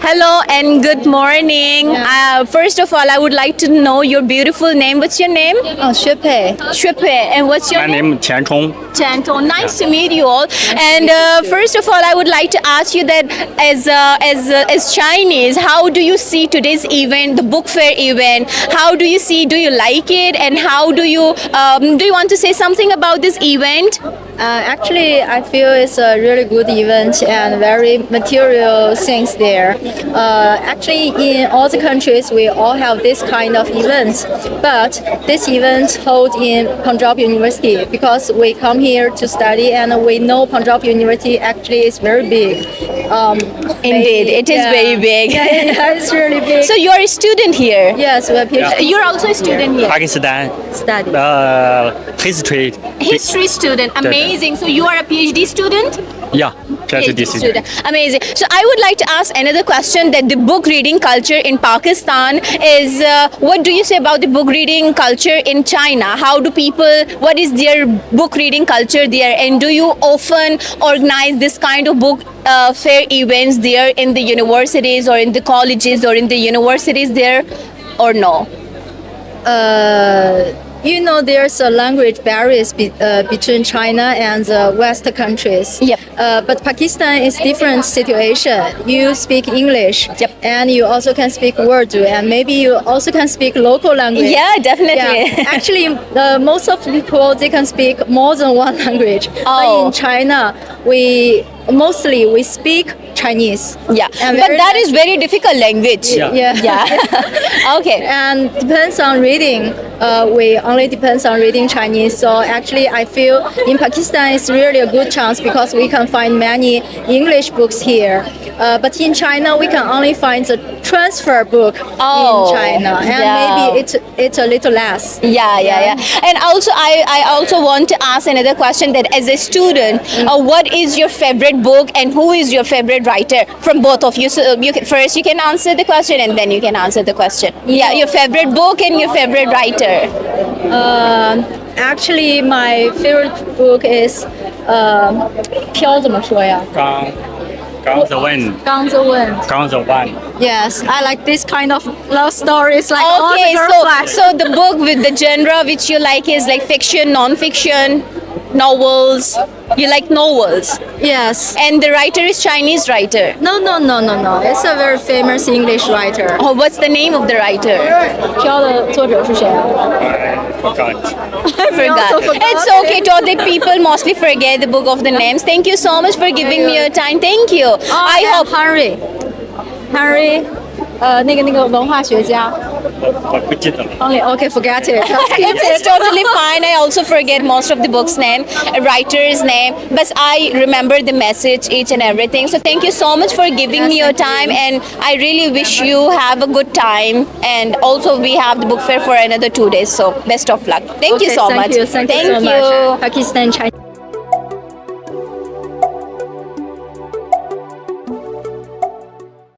Hello and good morning. First of all, I would like to know your beautiful name. What's your name? 薛佩。 Shupe. And what's your My name? name is Qian Chong. Chanto. Nice to meet you all. And first of all, I would like to ask you that as Chinese, how do you see today's event, the book fair event? How do you see? Do you like it? And how do you want to say something about this event? Actually, I feel it's a really good event and very material things there. Actually, in all the countries, we all have this kind of events. But this event held in Punjab University because we come here to study and we know Punjab University actually is very big. Indeed, it is very big. Yeah, it's really big. So you're a student here. Yes, we are PhD You're also a student here. Pakistan study. history. History student. Amazing. So you are a PhD student? Yeah, PhD student. Amazing. So I would like to ask another question that the book reading culture in Pakistan is, what do you say about the book reading culture in China? How do people, what is their book reading culture there? And do you often organize this kind of book fair events there in the universities or in the colleges or in the universities there or no? You know, there's a language barriers between China and the West countries. Yep. But Pakistan is different situation. You speak English. Yep. And you also can speak Urdu, and maybe you also can speak local language. Yeah, definitely. Yeah. Actually, most of the people, they can speak more than one language. Oh. But in China, we speak Chinese. Yeah, And but very that is very difficult language. Yeah. Okay. And depends on reading. We only depends on reading Chinese. So actually, I feel in Pakistan it's really a good chance because we can find many English books here. But in China, we can only find the transfer book Oh, in China, and yeah. maybe it's a little less. Yeah. And also, I also want to ask another question that as a student, what is your favorite book and who is your favorite writer from both of you? So first you can answer the question and then you can answer the question. Yeah, your favorite book and your favorite writer. Actually, my favorite book is 飘怎么说呀？ Gone the wind. 刚则问。 Gone the one. Yes, I like this kind of love stories, like all the Okay, girls like. so the book with the genre which you like is like fiction, non-fiction, novels. You like novels, Yes. and the writer is Chinese writer. No. It's a very famous English writer. Oh, what's the name of the writer? 飘的作者是谁啊？ Forgot. I forgot. also forgot It's okay. Totally, people mostly forget the book of the names. Thank you so much for giving me your time. Thank you. I hope. Henry，那个文化学家。我不记得了。 Okay, forget it. It's totally fine. I also forget most of the book's name, a writer's name, but I remember the message, each and everything. So thank you so much for giving me your time, and I really wish you have a good time. And also, we have the book fair for another 2 days. So best of luck. Thank you so much. Thank you so much. Pakistan, China.